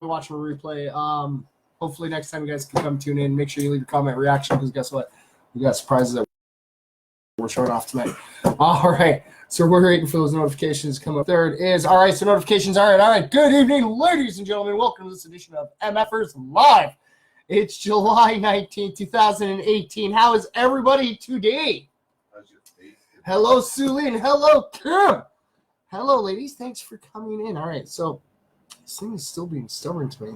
watching a replay. Hopefully next time you guys can come tune in. Make sure you leave a comment reaction because guess what? We got surprises that we're showing off tonight. All right. So we're waiting for those notifications to come up. There it is. All right. So notifications. All right. Good evening, ladies and gentlemen. Welcome to this edition of MFers Live. It's July 19th, 2018. How is everybody today? How's your face? Hello, Sulin. Hello, Kim. Hello, ladies. Thanks for coming in. All right. So this thing is still being stubborn to me.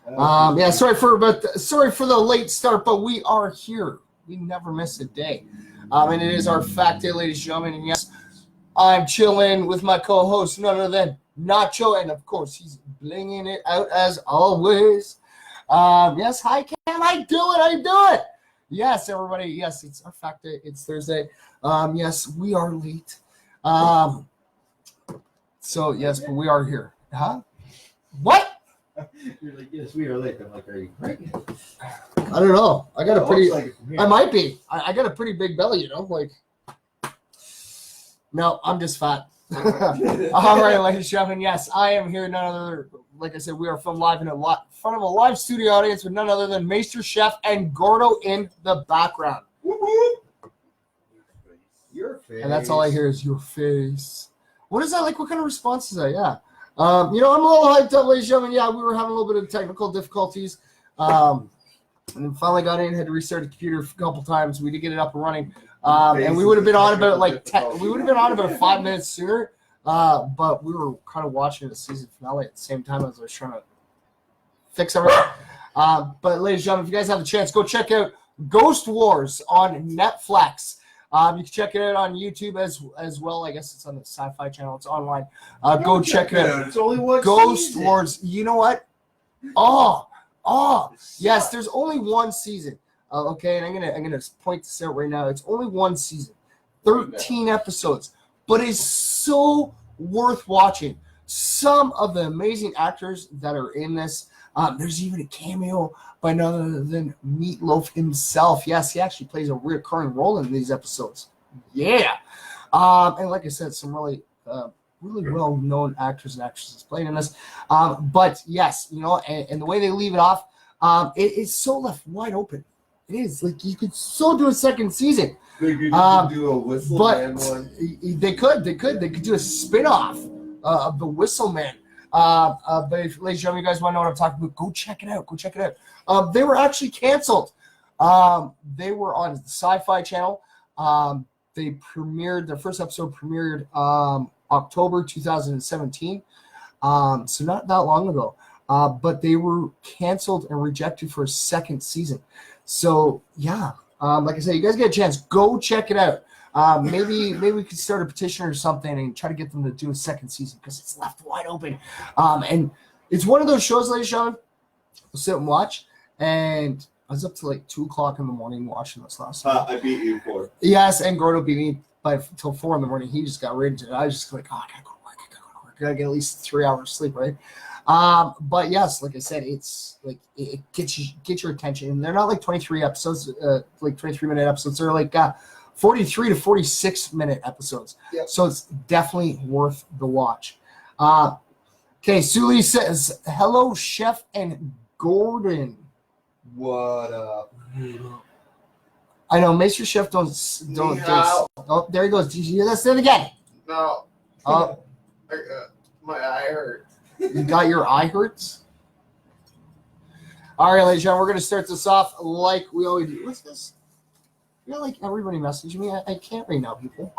Yeah, sorry for the late start, but we are here. We never miss a day. And it is our fact day, ladies and gentlemen. And yes, I'm chilling with my co-host, none other than Nacho, and of course, he's blinging it out as always. Yes, hi Cam, how you doing? Yes, everybody. Yes, it's our fact day. It's Thursday. Yes, we are late. So yes, but we are here. Huh? What? You're like, yes, we are late. I'm like, are you pregnant? I don't know. I got a pretty. Like I might be. I got a pretty big belly, you know. Like, no, I'm just fat. All right, ladies and gentlemen. Yes, I am here. None other. Like I said, we are filmed live in front of a live studio audience with none other than Maester Chef and Gordo in the background. Your face. And that's all I hear is your face. What is that like? What kind of response is that? Yeah. I'm a little hyped up, ladies and gentlemen. Yeah, we were having a little bit of technical difficulties. And then finally got in, had to restart the computer a couple times. We did get it up and running. And we would have been on about we would have been on about 5 minutes sooner. But we were kind of watching the season finale at the same time as I was trying to fix everything. But ladies and gentlemen, if you guys have a chance, go check out Ghost Wars on Netflix. You can check it out on YouTube as well. I guess it's on the Sci-Fi channel. It's online. Go check it out. It's only one Ghost season. Wars. You know what? Yes. There's only one season. Okay, and I'm gonna point this out right now. It's only one season, 13 episodes, but it's so worth watching. Some of the amazing actors that are in this. There's even a cameo by none other than Meatloaf himself. Yes, he actually plays a recurring role in these episodes. Yeah. And like I said, some really well-known actors and actresses playing in this. But yes, and the way they leave it off, it is so left wide open. It is. Like, you could so do a second season. They could do a Whistle Man one. They could do a spin-off of the Whistle Man. But if, ladies and gentlemen, you guys want to know what I'm talking about, go check it out. They were actually canceled. They were on the Sci-Fi channel. Their first episode premiered October 2017. So not that long ago. But they were canceled and rejected for a second season. So yeah, like I said, you guys get a chance, go check it out. Maybe we could start a petition or something and try to get them to do a second season because it's left wide open. And it's one of those shows, ladies and gentlemen, we'll sit and watch. And I was up to like 2 o'clock in the morning watching this last night. I beat you for. Yes, and Gordo beat me until 4 in the morning. He just got right into it. I was just like, I gotta go to work. I gotta get at least 3 hours sleep, right? But yes, like I said, it's like it gets your attention. And they're not like 23 episodes, like 23-minute episodes. They're like 43 to 46-minute episodes. Yep. So it's definitely worth the watch. Okay, Sully says, hello, Chef and Gordon. What up? I know, Maester Chef don't. Oh, there he goes. Did you hear that? Say it again. No. My eye hurt. You got your eye hurts? All right, ladies and gentlemen, we're going to start this off like we always do. What's this? I feel like everybody messaging me. I can't right now, people.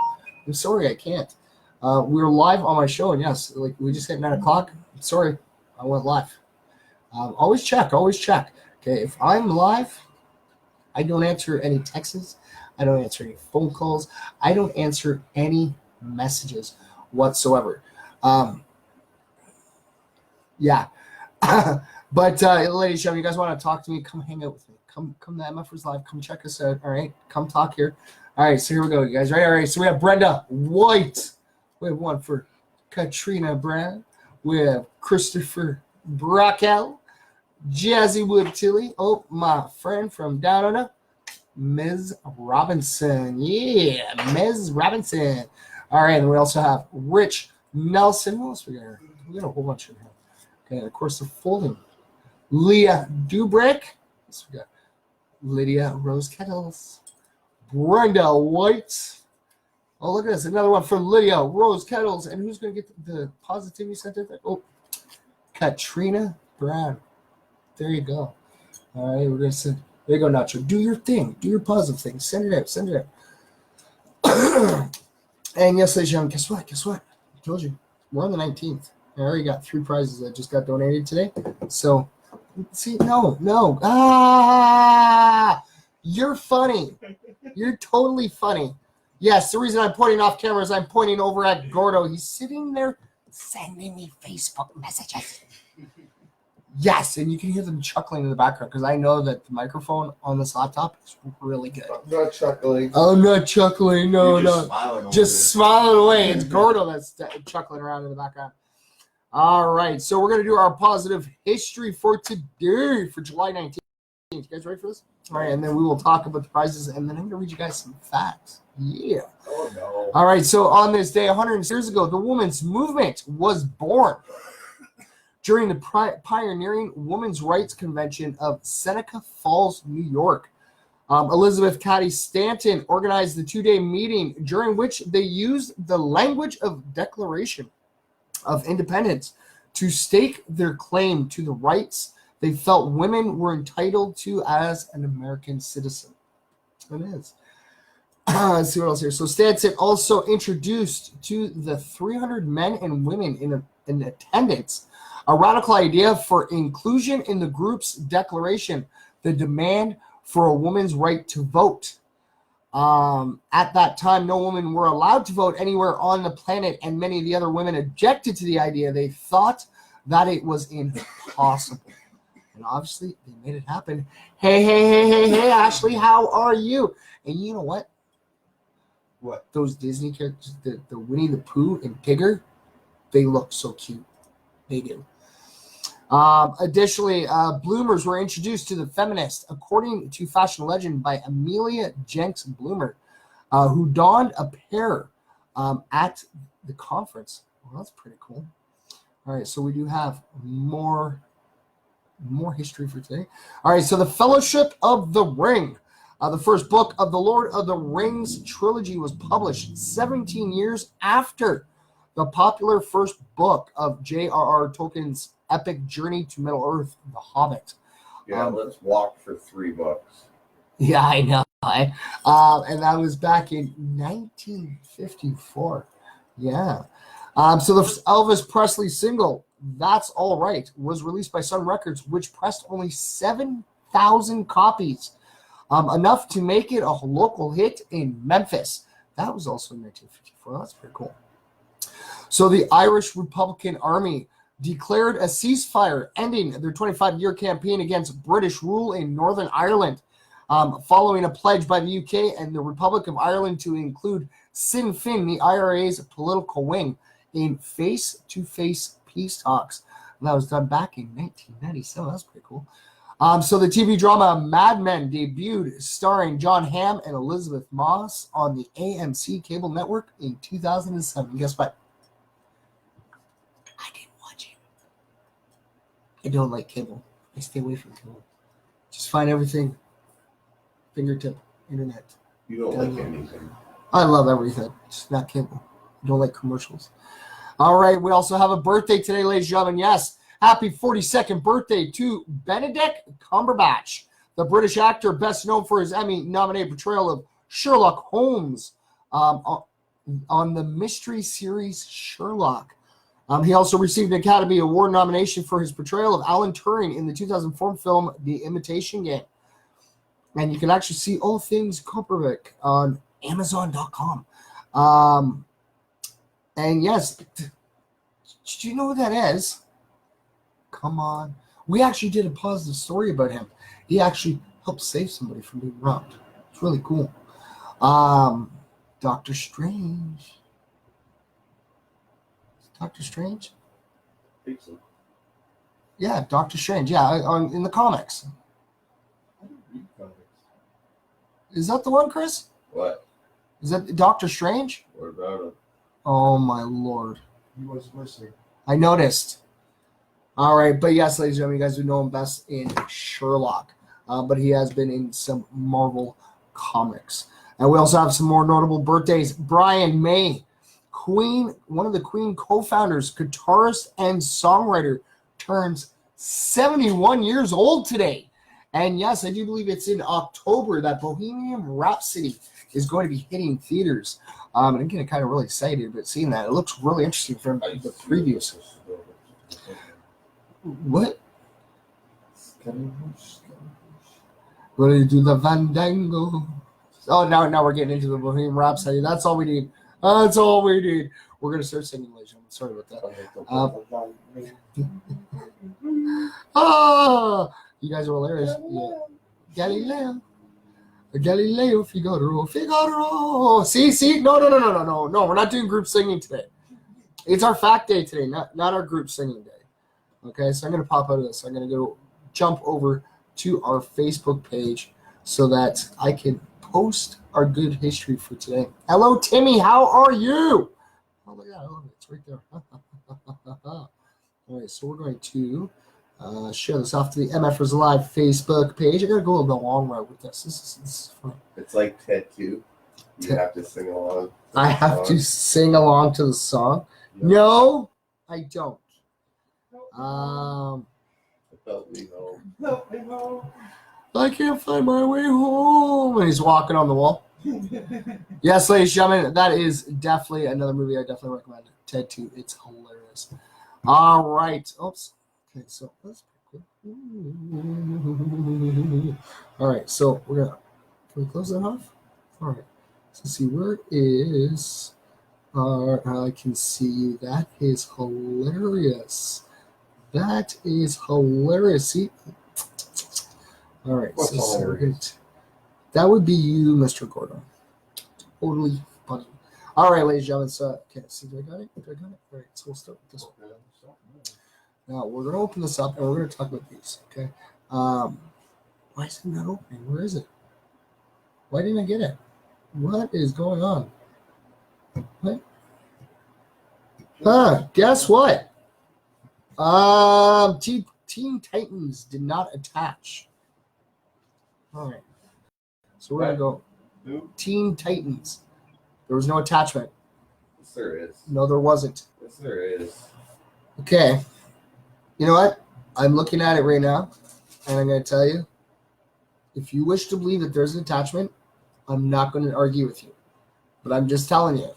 I'm sorry, I can't. We're live on my show, and yes, like we just hit 9 o'clock. I'm sorry, I went live. Always check. Okay, if I'm live, I don't answer any texts. I don't answer any phone calls. I don't answer any messages whatsoever. Yeah. But ladies and gentlemen, you guys want to talk to me, come hang out with me. Come to MFers Live. Come check us out. All right. Come talk here. All right. So here we go, you guys. Right. All right. So we have Brenda White. We have one for Katrina Brown. We have Christopher Brockel. Jazzy Wood Tilly. Oh, my friend from down under, Ms. Robinson. Yeah, Ms. Robinson. All right. And we also have Rich Nelson. What else we got here? We got a whole bunch of here. Okay, of course, the folding Leah Dubrick. Let's forget. Lydia Rose Kettles. Brenda White. Oh, look at this. Another one from Lydia Rose Kettles. And who's going to get the positivity center? Oh, Katrina Brown. There you go. All right, we're going to send. There you go, Nacho. Do your thing. Do your positive thing. Send it out. Send it out. And yes, ladies and gentlemen, guess what? Guess what? I told you. We're on the 19th. I already got 3 prizes that just got donated today. So, see, no. You're funny. You're totally funny. Yes, the reason I'm pointing off camera is I'm pointing over at Gordo. He's sitting there sending me Facebook messages. Yes, and you can hear them chuckling in the background because I know that the microphone on this laptop is really good. I'm not chuckling. I'm not chuckling. No, You're no. Just smiling away. It's Gordo that's chuckling around in the background. All right, so we're going to do our positive history for today, for July 19th. You guys ready for this? All right, and then we will talk about the prizes, and then I'm going to read you guys some facts. Yeah. Oh, no. All right, so on this day, 100 years ago, the women's movement was born during the pioneering Women's Rights Convention of Seneca Falls, New York. Elizabeth Cady Stanton organized the 2-day meeting during which they used the language of Declaration of Independence to stake their claim to the rights they felt women were entitled to as an American citizen. It is. Let's see what else here. So Stanton also introduced to the 300 men and women in attendance a radical idea for inclusion in the group's declaration, the demand for a woman's right to vote. At that time, no women were allowed to vote anywhere on the planet, and many of the other women objected to the idea. They thought that it was impossible. And obviously, they made it happen. Hey, Ashley, how are you? And you know what? What? Those Disney characters, the Winnie the Pooh and Tigger, they look so cute. They do. Additionally, bloomers were introduced to the feminist, according to fashion legend by Amelia Jenks Bloomer, who donned a pair at the conference. Well, that's pretty cool. All right, so we do have more history for today. All right, so the Fellowship of the Ring. The first book of the Lord of the Rings trilogy was published 17 years after the popular first book of J.R.R. Tolkien's epic journey to Middle-earth, The Hobbit. Yeah, let's walk for $3. Yeah, I know. And that was back in 1954. Yeah. So the Elvis Presley single, That's All Right, was released by Sun Records, which pressed only 7,000 copies, enough to make it a local hit in Memphis. That was also in 1954. That's pretty cool. So the Irish Republican Army declared a ceasefire, ending their 25-year campaign against British rule in Northern Ireland, following a pledge by the UK and the Republic of Ireland to include Sinn Féin, the IRA's political wing, in face-to-face peace talks. And that was done back in 1997. That's pretty cool. So the TV drama Mad Men debuted, starring John Hamm and Elizabeth Moss on the AMC cable network in 2007. Guess what? I didn't watch it. I don't like cable. I stay away from cable. Just find everything fingertip, internet. You don't like anything. I love everything. Just not cable. I don't like commercials. All right, we also have a birthday today, ladies and gentlemen. Yes, happy 42nd birthday to Benedict Cumberbatch, the British actor best known for his Emmy-nominated portrayal of Sherlock Holmes on the mystery series Sherlock. He also received an Academy Award nomination for his portrayal of Alan Turing in the 2004 film The Imitation Game. And you can actually see all things Cumberbatch on Amazon.com. And yes, did you know who that is? Come on. We actually did a positive story about him. He actually helped save somebody from being robbed. It's really cool. Doctor Strange. Doctor Strange? I think so. Yeah, Doctor Strange. Yeah, in the comics. I don't read comics. Is that the one, Chris? What? Is that Doctor Strange? What about him? Oh, my Lord. He was missing. I noticed. All right, but yes, ladies and gentlemen, you guys would know him best in Sherlock, but he has been in some Marvel comics. And we also have some more notable birthdays. Brian May, one of the Queen co-founders, guitarist, and songwriter, turns 71 years old today. And yes, I do believe it's in October that Bohemian Rhapsody is going to be hitting theaters. And I'm getting kind of really excited about seeing that. It looks really interesting from the previews. What? What do you do? The Fandango. Oh, now we're getting into the Bohemian Rhapsody. That's all we need. That's all we need. We're going to start singing, ladies and gentlemen. Sorry about that. Oh, you guys are hilarious. Yeah. Galileo Figaro. See? No. We're not doing group singing today. It's our fact day today, not our group singing day. Okay, so I'm going to pop out of this. I'm going to go jump over to our Facebook page so that I can post our good history for today. Hello, Timmy. How are you? Oh, look at that. I love it. It's right there. All right, so we're going to share this off to the MFers Live Facebook page. I got to go the long route with this. This is fun. It's like Ted 2. You have to sing along. I have to sing along to the song. No, I don't. Help me home. Help me home. I can't find my way home. And he's walking on the wall. Yes, ladies and gentlemen, that is definitely another movie I definitely recommend. Ted 2. It's hilarious. All right. Oops. Okay, so that's pretty cool. All right, so we're going to... Can we close that off? All right. So see, where is... I can see. That is hilarious. That is hilarious. See? All right. What's hilarious? That would be you, Mr. Gordon. Totally funny. All right, ladies and gentlemen. So, okay. So, do I got it? All right. So, we'll start with this one. Now, we're going to open this up, and we're going to talk about these. Okay. Why is it not opening? Where is it? Why didn't I get it? What is going on? What? Guess what? Teen Titans did not attach. All right. So we're going to go Teen Titans. There was no attachment. Yes, there is. No, there wasn't. Yes, there is. Okay. You know what? I'm looking at it right now, and I'm going to tell you, if you wish to believe that there's an attachment, I'm not going to argue with you. But I'm just telling you,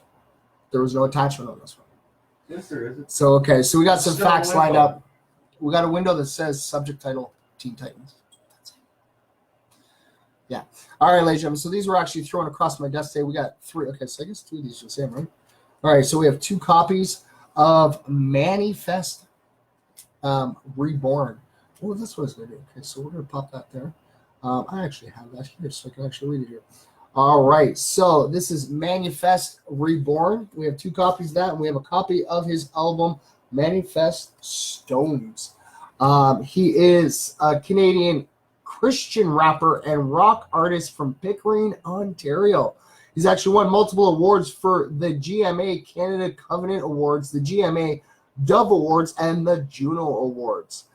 there was no attachment on this one. Yes, there is. So, okay, so we got some facts lined up. We got a window that says subject title, Teen Titans. Yeah. All right, ladies and gentlemen. So these were actually thrown across my desk today. We got 3. Okay, so I guess 2 of these are the same, right? All right, so we have 2 copies of Manifest Reborn. Oh, this was good. Okay, so we're going to pop that there. I actually have that here, so I can actually read it here. All right, so this is Manifest Reborn. We have 2 copies of that, and we have a copy of his album, Manifest Stones. He is a Canadian Christian rapper and rock artist from Pickering, Ontario. He's actually won multiple awards for the GMA Canada Covenant Awards, the GMA Dove Awards, and the Juno Awards.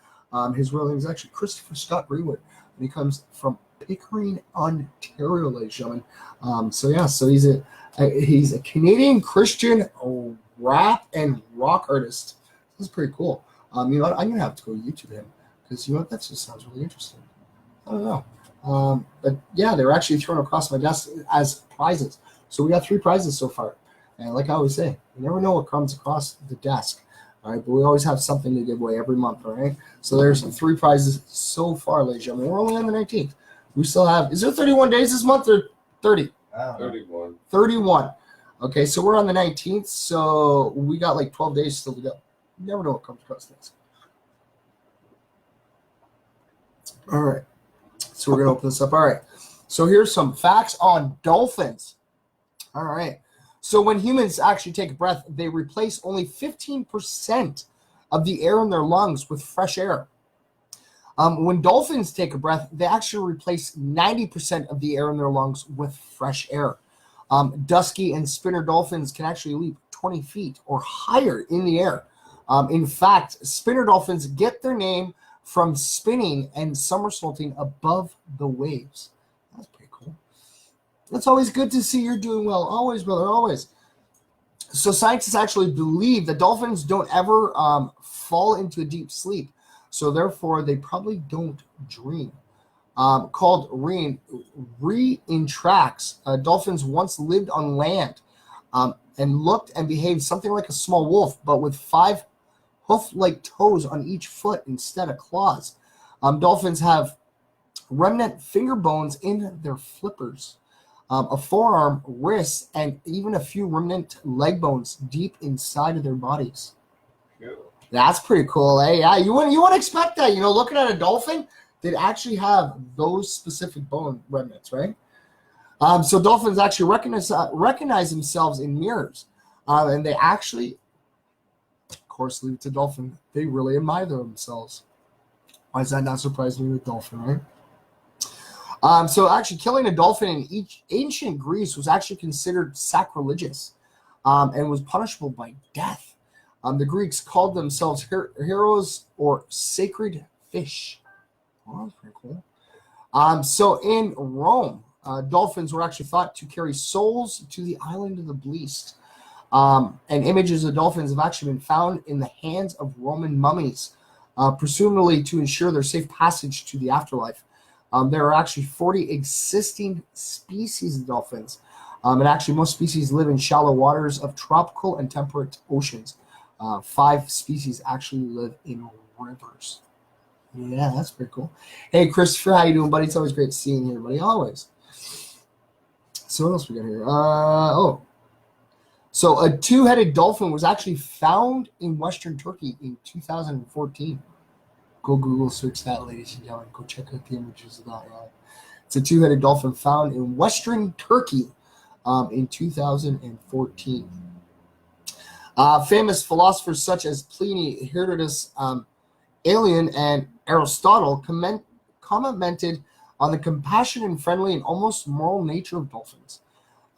His real name is actually Christopher Scott Greenwood, and he comes from Pickering, Ontario, ladies and gentlemen. So he's a Canadian Christian rap and rock artist. This is pretty cool. You know what? I'm gonna have to go YouTube him because you know what? That just sounds really interesting. I don't know. But yeah, they're actually thrown across my desk as prizes. So we got 3 prizes so far. And like I always say, you never know what comes across the desk. All right, but we always have something to give away every month. All right. So there's 3 prizes so far, ladies and gentlemen. We're only on the 19th. We still have. Is there 31 days this month or 30? 31. 31. Okay, so we're on the 19th. So we got like 12 days still to go. You never know what comes across next. All right. So we're going to open this up. All right. So here's some facts on dolphins. All right. So when humans actually take a breath, they replace only 15% of the air in their lungs with fresh air. When dolphins take a breath, they actually replace 90% of the air in their lungs with fresh air. Dusky and spinner dolphins can actually leap 20 feet or higher in the air. In fact, spinner dolphins get their name from spinning and somersaulting above the waves. That's pretty cool. It's always good to see you're doing well. Always, brother, always. So scientists actually believe that dolphins don't ever fall into a deep sleep. So therefore, they probably don't dream. Called reintracts. Dolphins once lived on land and looked and behaved something like a small wolf, but with 5 hoof-like toes on each foot instead of claws. Dolphins have remnant finger bones in their flippers, a forearm, wrists, and even a few remnant leg bones deep inside of their bodies. Cool. That's pretty cool, eh? Yeah, you wouldn't expect that. Looking at a dolphin, they'd actually have those specific bone remnants, right? So dolphins actually recognize themselves in mirrors, and they actually, of course, leave it to dolphin. They really admire themselves. Why is that not surprising with dolphin, right? So actually killing a dolphin in ancient Greece was actually considered sacrilegious and was punishable by death. The Greeks called themselves heroes or sacred fish. Oh, that's pretty cool. So in Rome, dolphins were actually thought to carry souls to the island of the blessed. And images of dolphins have actually been found in the hands of Roman mummies, presumably to ensure their safe passage to the afterlife. There are actually 40 existing species of dolphins. And actually, most species live in shallow waters of tropical and temperate oceans. 5 species actually live in rivers. Yeah, that's pretty cool. Hey, Christopher, how you doing, buddy? It's always great seeing you here, buddy. Always. So what else we got here? So a 2-headed dolphin was actually found in Western Turkey in 2014. Go Google search that, ladies and gentlemen. Go check out the images of that. It's a 2-headed dolphin found in Western Turkey in 2014. Famous philosophers such as Pliny, Herodotus, Aelian, and Aristotle commented on the compassionate and friendly and almost moral nature of dolphins.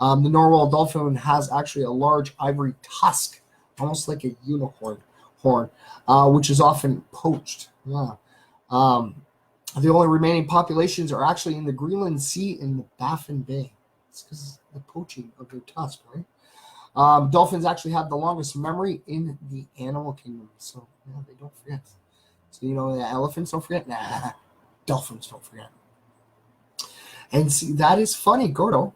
The narwhal dolphin has actually a large ivory tusk, almost like a unicorn horn, which is often poached. Yeah. The only remaining populations are actually in the Greenland Sea and the Baffin Bay. It's because of the poaching of their tusk, right? Dolphins actually have the longest memory in the animal kingdom, so they don't forget. So the elephants don't forget. Nah, dolphins don't forget. And see, that is funny, Gordo.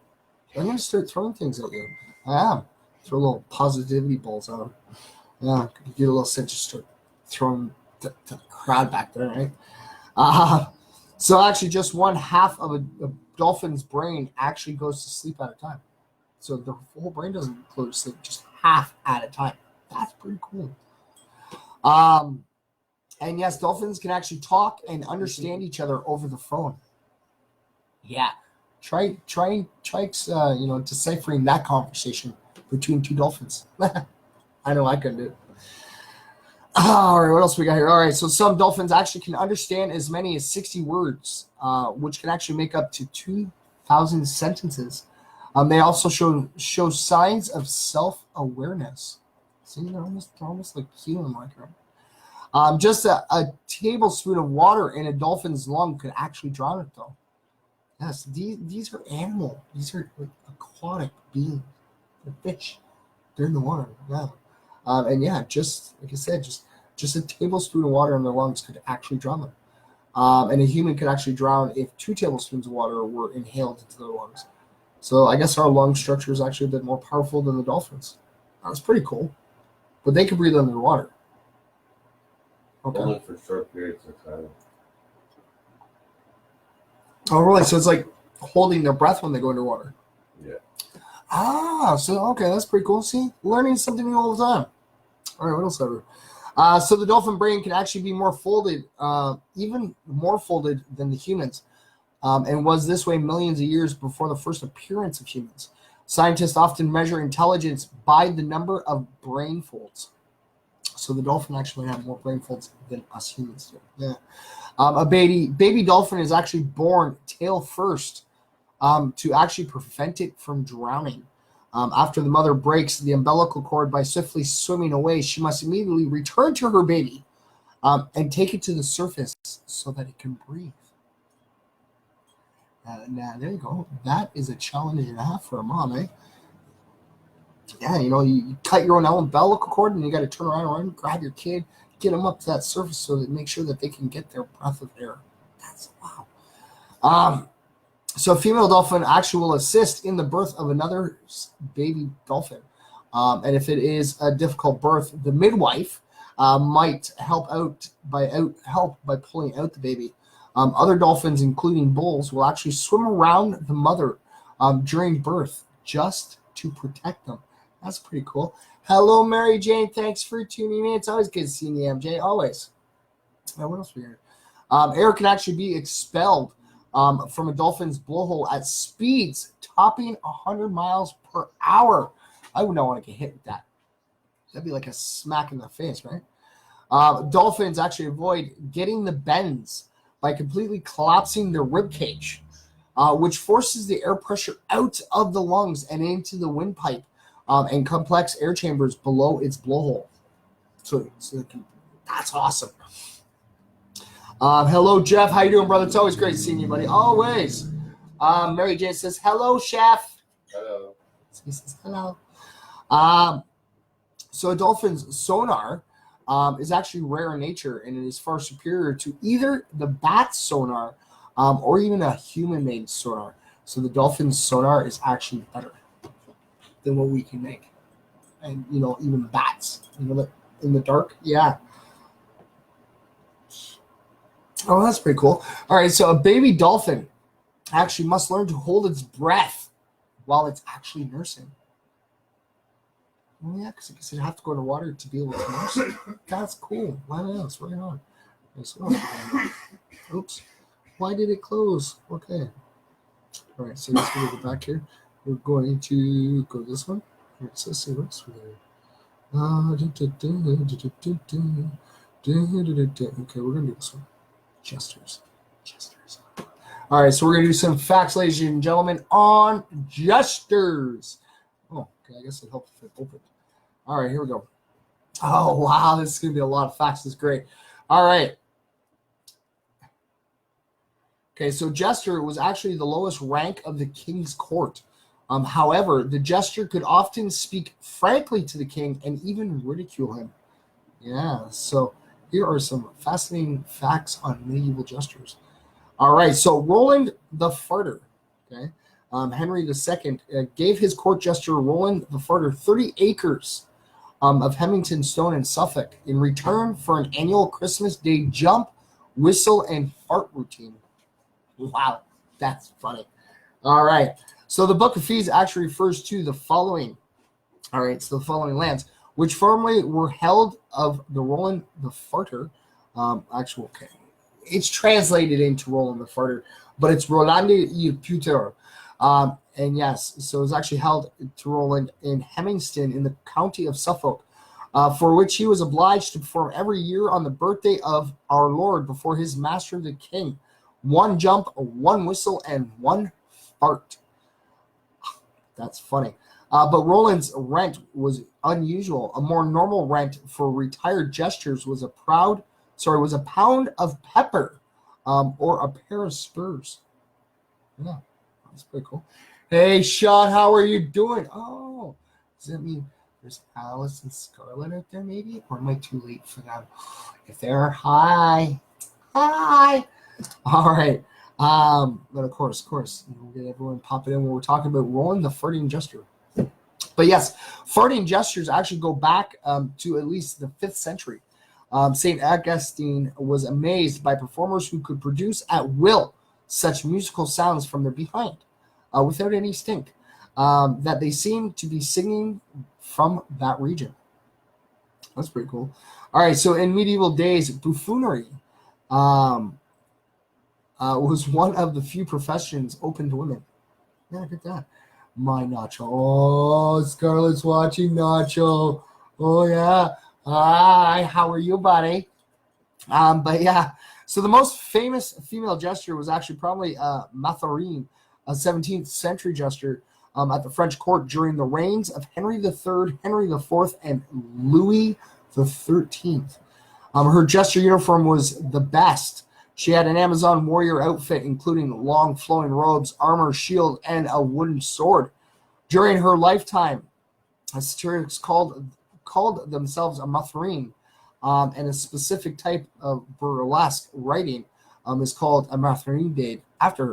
I'm gonna start throwing things at you. I am. Throw little positivity balls at them. Yeah, get a little sense, just start throwing the crowd back there, right? So actually, just 1/2 of a dolphin's brain actually goes to sleep at a time. So the whole brain doesn't go to sleep, just half at a time. That's pretty cool. And yes, dolphins can actually talk and understand each other over the phone. Yeah, try deciphering that conversation between 2 dolphins. I know I couldn't do it. All right, what else we got here? All right, so some dolphins actually can understand as many as 60 words, which can actually make up to 2,000 sentences. They also show signs of self-awareness. See, they're almost like human-like, right? Just a tablespoon of water in a dolphin's lung could actually drown it, though. Yes, these are animal. These are like aquatic beings. They're fish. They're in the water. Yeah. And yeah, just like I said, just a tablespoon of water in their lungs could actually drown them. And a human could actually drown if 2 tablespoons of water were inhaled into their lungs. So I guess our lung structure is actually a bit more powerful than the dolphins. That's pretty cool. But they can breathe underwater. Okay. Only for short periods of time. Oh, really? So it's like holding their breath when they go underwater. Yeah. So okay, that's pretty cool. See, learning something new all the time. All right, what else ever? So the dolphin brain can actually be more folded, even more folded than the humans, and was this way millions of years before the first appearance of humans. Scientists often measure intelligence by the number of brain folds. So the dolphin actually have more brain folds than us humans do. Yeah. A baby dolphin is actually born tail first to actually prevent it from drowning. After the mother breaks the umbilical cord by swiftly swimming away, she must immediately return to her baby and take it to the surface so that it can breathe. Now, there you go. That is a challenge and a half for a mom, eh? Yeah, you cut your own umbilical cord and you got to turn around, grab your kid, get them up to that surface so that make sure that they can get their breath of air. That's wow. So a female dolphin actually will assist in the birth of another baby dolphin. And if it is a difficult birth, the midwife might help by pulling out the baby. Other dolphins, including bulls, will actually swim around the mother during birth just to protect them. That's pretty cool. Hello, Mary Jane. Thanks for tuning in. It's always good seeing you, MJ. Always. What else we heard? Air can actually be expelled from a dolphin's blowhole at speeds topping 100 miles per hour. I would not want to get hit with that. That'd be like a smack in the face, right? Dolphins actually avoid getting the bends by completely collapsing their rib cage, which forces the air pressure out of the lungs and into the windpipe and complex air chambers below its blowhole. So that's awesome. Hello, Jeff. How you doing, brother? It's always great seeing you, buddy. Always. Mary Jane says, hello, chef. Hello. He says, hello. So a dolphin's sonar is actually rare in nature, and it is far superior to either the bat's sonar or even a human-made sonar. So the dolphin's sonar is actually better than what we can make. And, even bats, in the dark. Yeah. Oh, that's pretty cool. All right, so a baby dolphin actually must learn to hold its breath while it's actually nursing. Oh, yeah, because I guess you'd have to go in the water to be able to nurse it. That's cool. Why else? Right on. Oops. Why did it close? Okay. All right, so let's go back here. We're going to go this one. All right, so let's see what's there. Okay, we're going to do this one. Jesters. All right, so we're going to do some facts, ladies and gentlemen, on jesters. Oh, okay, I guess it helped if it opened. All right, here we go. Oh, wow, this is going to be a lot of facts. This is great. All right. Okay, so jester was actually the lowest rank of the king's court. However, the jester could often speak frankly to the king and even ridicule him. Yeah, so here are some fascinating facts on medieval jesters. All right, so Roland the Farter, okay, Henry II gave his court jester Roland the Farter 30 acres of Hemmington Stone in Suffolk in return for an annual Christmas Day jump, whistle, and fart routine. Wow, that's funny. All right, so the Book of Fees actually refers to the following. All right, so the following lands, which formerly were held of the Roland the Farter. Okay. It's translated into Roland the Farter, but it's Rolandi il Puter. And yes, so it's actually held to Roland in Hemmington in the county of Suffolk, for which he was obliged to perform every year on the birthday of our Lord before his master the king. 1 jump, 1 whistle, and 1 fart. That's funny. But Roland's rent was unusual. A more normal rent for retired jesters was a pound of pepper, or a pair of spurs. Yeah, that's pretty cool. Hey, Sean, how are you doing? Oh, does that mean there's Alice and Scarlett out there, maybe? Or am I too late for them? If they're hi. All right. But of course, we'll get everyone popping in when we're talking about Roland the Farting Jester. But yes, farting jesters actually go back to at least the 5th century. St. Augustine was amazed by performers who could produce at will such musical sounds from their behind without any stink, that they seemed to be singing from that region. That's pretty cool. All right, so in medieval days, buffoonery was one of the few professions open to women. Yeah, look at that. My Nacho. Oh, Scarlett's watching Nacho. Oh, yeah. Hi, how are you, buddy? But yeah, so the most famous female jester was actually probably Mathurin, a 17th century jester. at the French court during the reigns of Henry III, Henry IV, and Louis XIII. Her jester uniform was the best. She had an Amazon warrior outfit, including long flowing robes, armor, shield, and a wooden sword. During her lifetime, satirics called themselves a mfersmedia, and a specific type of burlesque writing is called a mfersmedia after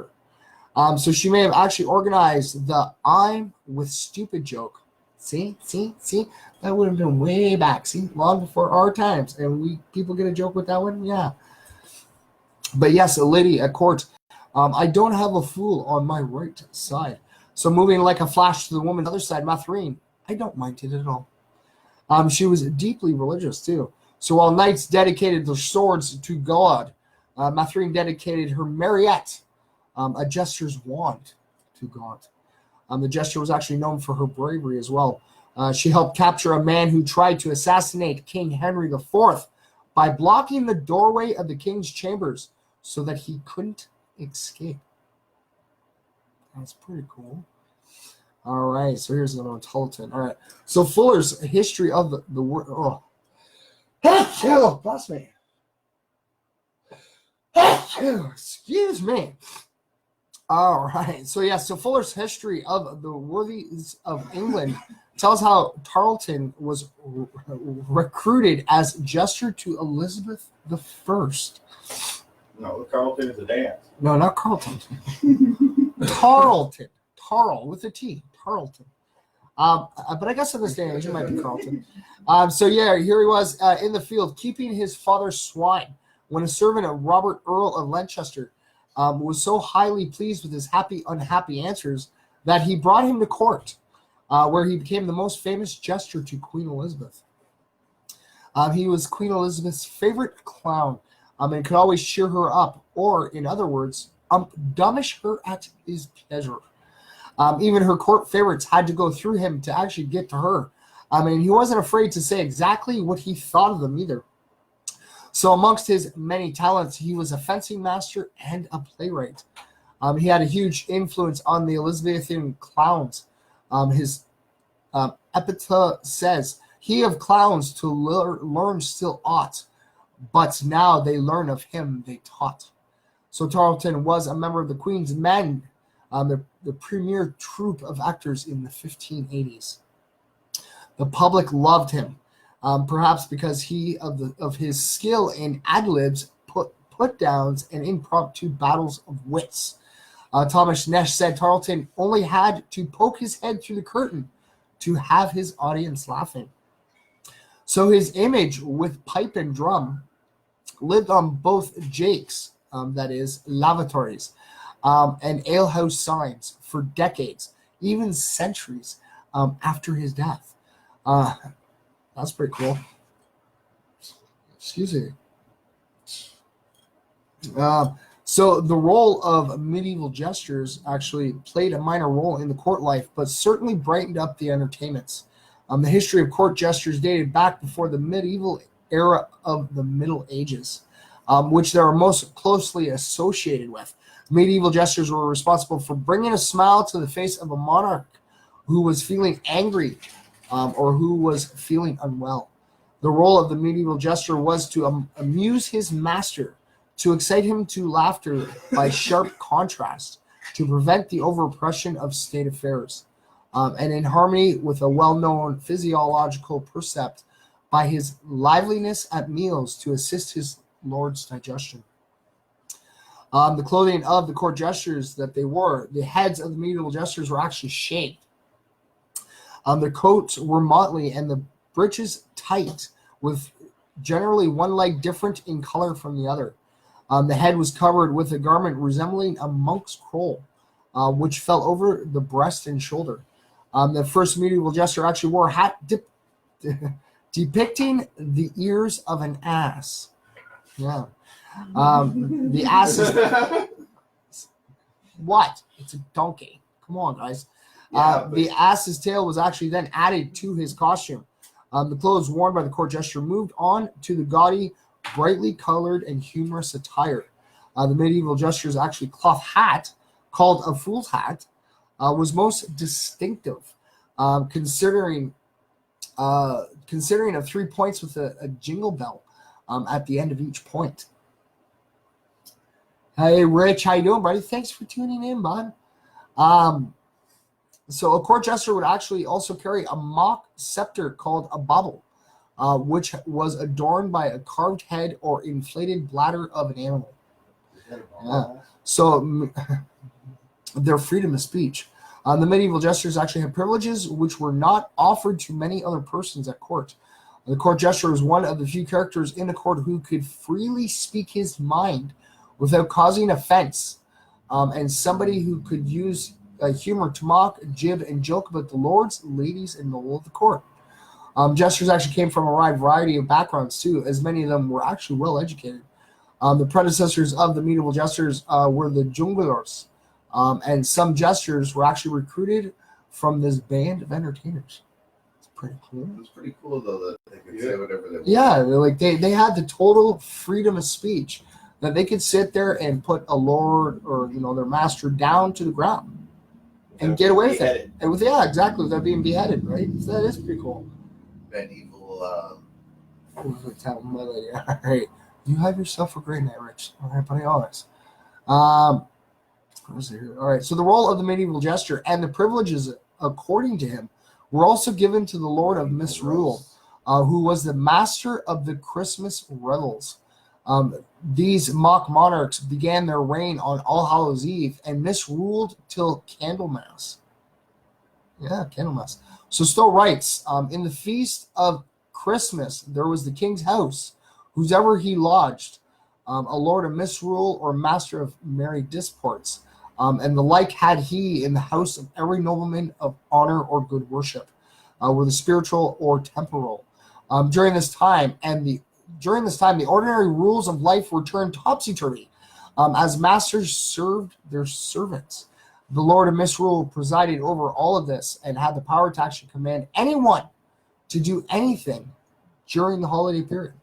her. So she may have actually organized the "I'm with stupid" joke. See, that would have been way back. See, long before our times, and people get a joke with that one. Yeah, but yes, a lady at court. I don't have a fool on my right side. So moving like a flash to the woman's other side, mfersmedia, I don't mind it at all. She was deeply religious too. So while knights dedicated their swords to God, mfersmedia dedicated her Mariette, a jester's wand, to God. The jester was actually known for her bravery as well. She helped capture a man who tried to assassinate King Henry IV by blocking the doorway of the king's chambers so that he couldn't escape. That's pretty cool. All right, so here's another one, Tarleton. All right, so Fuller's history of the word. Oh, bless me. Excuse me. All right, so Fuller's history of the worthies of England tells how Tarleton was recruited as jester to Elizabeth I. No, Carlton is a dance. No, not Carlton. Tarleton. Tarl with a T. Tarleton. But I guess in this day and age, it might be Carlton. Here he was in the field keeping his father's swine when a servant of Robert, Earl of Lancaster, was so highly pleased with his unhappy answers that he brought him to court, where he became the most famous jester to Queen Elizabeth. He was Queen Elizabeth's favorite clown, and could always cheer her up, or, in other words, dummish her at his pleasure. Even her court favorites had to go through him to actually get to her. He wasn't afraid to say exactly what he thought of them either. So amongst his many talents, he was a fencing master and a playwright. He had a huge influence on the Elizabethan clowns. His epitaph says, "He of clowns to learn still ought, but now they learn of him they taught." So Tarleton was a member of the Queen's Men, the premier troupe of actors in the 1580s. The public loved him, perhaps because of his skill in ad-libs, put-downs, and impromptu battles of wits. Thomas Nesh said Tarleton only had to poke his head through the curtain to have his audience laughing. So his image with pipe and drum lived on both jakes, that is, lavatories, and alehouse signs for decades, even centuries after his death. That's pretty cool. Excuse me. So the role of medieval jesters actually played a minor role in the court life, but certainly brightened up the entertainments. The history of court jesters dated back before the medieval era of the Middle Ages, which they are most closely associated with. Medieval jesters were responsible for bringing a smile to the face of a monarch who was feeling angry or who was feeling unwell. The role of the medieval jester was to amuse his master, to excite him to laughter by sharp contrast, to prevent the overoppression of state affairs, and in harmony with a well-known physiological percept, by his liveliness at meals to assist his lord's digestion. The clothing of the court jesters that they wore, the heads of the medieval jesters were actually shaved. Their coats were motley and the breeches tight, with generally one leg different in color from the other. The head was covered with a garment resembling a monk's crowl, which fell over the breast and shoulder. The first medieval jester actually wore a hat depicting the ears of an ass. Yeah. The ass is... What? It's a donkey. Come on, guys. The ass's tail was actually then added to his costume. The clothes worn by the court jester moved on to the gaudy, brightly colored, and humorous attire. The medieval jester's actually cloth hat, called a fool's hat, was most distinctive, considering of 3 points with a jingle bell at the end of each point. Hey, Rich, how you doing, buddy? Thanks for tuning in, bud. So a court jester would actually also carry a mock scepter called a bauble, which was adorned by a carved head or inflated bladder of an animal. Yeah. So their freedom of speech. The medieval jesters actually had privileges which were not offered to many other persons at court. The court jester was one of the few characters in the court who could freely speak his mind without causing offense, and somebody who could use humor to mock, jib, and joke about the lords, ladies, and noble of the court. Jesters actually came from a wide variety of backgrounds too, as many of them were actually well educated. The predecessors of the medieval jesters were the jongleurs, and some jesters were actually recruited from this band of entertainers. It's pretty cool. It was pretty cool though that they could say whatever they want. Yeah, they had the total freedom of speech that they could sit there and put a lord or their master down to the ground and get away with it. And exactly, without being beheaded, right? So that is pretty cool. Medieval. My lady. All right, you have yourself a great night, Rich. All right, buddy, always. All right, so the role of the medieval jester and the privileges according to him were also given to the Lord of Misrule, who was the master of the Christmas revels. These mock monarchs began their reign on All Hallows Eve and misruled till Candlemas. Yeah, Candlemas. So Stowe writes, in the feast of Christmas, there was the king's house, whosever he lodged, a lord of misrule or master of merry disports, and the like had he in the house of every nobleman of honor or good worship, whether spiritual or temporal. During this time, the ordinary rules of life were turned topsy-turvy, as masters served their servants. The Lord of Misrule presided over all of this and had the power to actually command anyone to do anything during the holiday period.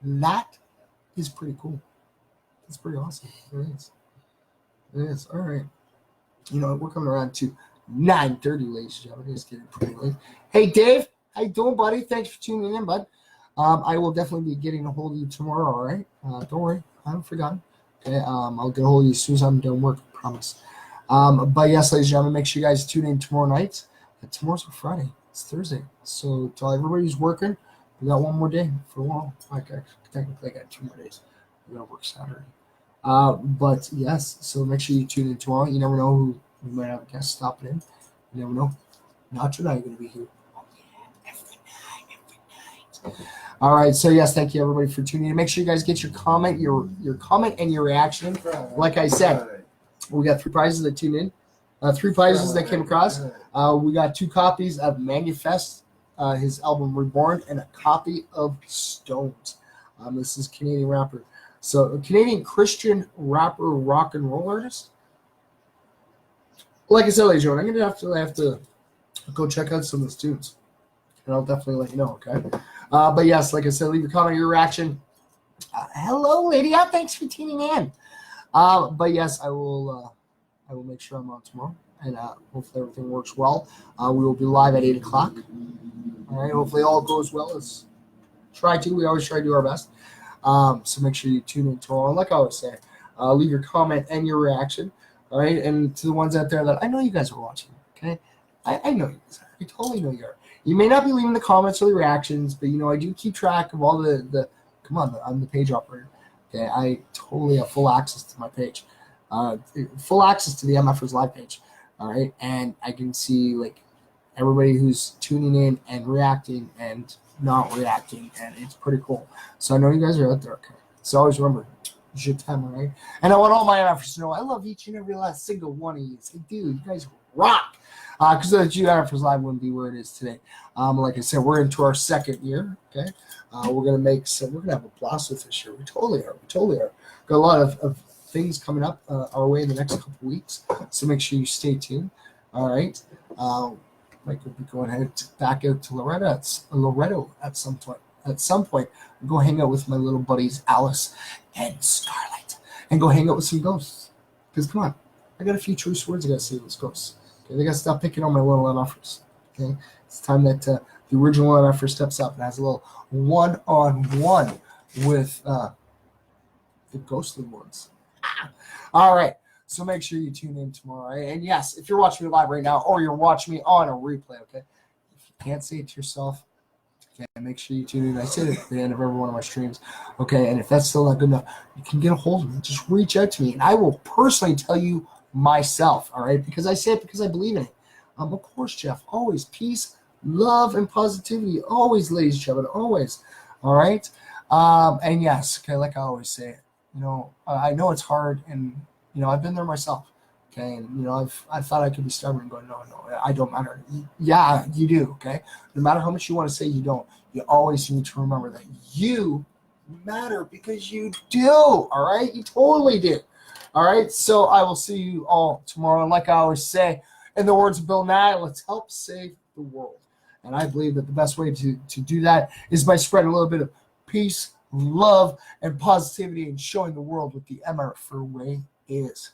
That is pretty cool. That's pretty awesome. It is. It is. All right. We're coming around to 9:30, ladies and gentlemen. It's getting pretty late. Hey, Dave. How you doing, buddy? Thanks for tuning in, bud. I will definitely be getting a hold of you tomorrow, all right? Don't worry. I haven't forgotten. Okay. I'll get a hold of you as soon as I'm done work. I promise. But yes, ladies and gentlemen, make sure you guys tune in tomorrow night. Tomorrow's Friday. It's Thursday. So to everybody who's working, we got one more day for a while. Technically, I got 2 more days. We got to work Saturday. But yes, so make sure you tune in tomorrow. You never know who we might have a guest stopping in. You never know. Nacho and I are going to be here. Oh, yeah. Every night. All right. So yes, thank you everybody for tuning in. Make sure you guys get your comment, your comment and your reaction. Like I said, we got 3 prizes that tuned in. 3 prizes that came across. We got 2 copies of Manifest, his album Reborn, and a copy of Stones. This is Canadian rapper. So a Canadian Christian rapper, rock and roll artist. Like I said, ladies and gentlemen, I'm gonna have to go check out some of his tunes, and I'll definitely let you know. Okay. But yes, like I said, leave your comment, your reaction. Hello, Lydia. Thanks for tuning in. But yes, I will make sure I'm on tomorrow, and hopefully everything works well. We will be live at 8 o'clock. All right. Hopefully all goes well. Let's try to. We always try to do our best. So make sure you tune in tomorrow. And like I always say, leave your comment and your reaction. All right. And to the ones out there that I know you guys are watching. Okay. I know you guys are. I totally know you are. You may not be leaving the comments or the reactions, but I do keep track of all the come on, I'm the page operator. Okay. I totally have full access to my page. Full access to the MFers live page. All right. And I can see like everybody who's tuning in and reacting and not reacting, and it's pretty cool. So I know you guys are out there, okay? So always remember, je t'aime, right? And I want all my MFers to know I love each and every last single one of you. Say, dude, you guys rock. Because that MFers Live wouldn't be where it is today. Like I said, we're into our 2nd year, okay? We're gonna have a blast with this year. We totally are. Got a lot of things coming up our way in the next couple weeks. So make sure you stay tuned. All right. Mike will be going back out to Loretto at some point. Go hang out with my little buddies Alice and Starlight, and go hang out with some ghosts. Because come on, I got a few choice words I got to say to this ghost. Okay, they got to stop picking on my little MFers. Okay, it's time that the original MFer steps up and has a little one-on-one with the ghostly ones. All right, so make sure you tune in tomorrow. Right? And yes, if you're watching me live right now or you're watching me on a replay, okay, if you can't say it to yourself, okay, make sure you tune in. I say it at the end of every one of my streams, okay, and if that's still not good enough, you can get a hold of me. Just reach out to me, and I will personally tell you myself, all right, because I say it because I believe in it. Of course, Jeff, always peace, love, and positivity, always, ladies and gentlemen, always, all right? And yes, okay, like I always say, I know it's hard, and, I've been there myself, okay? And, I thought I could be stubborn and go, no, I don't matter. Yeah, you do, okay? No matter how much you want to say you don't, you always need to remember that you matter because you do, all right? You totally do, all right? So I will see you all tomorrow. And like I always say, in the words of Bill Nye, let's help save the world. And I believe that the best way to do that is by spreading a little bit of peace, love, and positivity and showing the world what the MFer way is.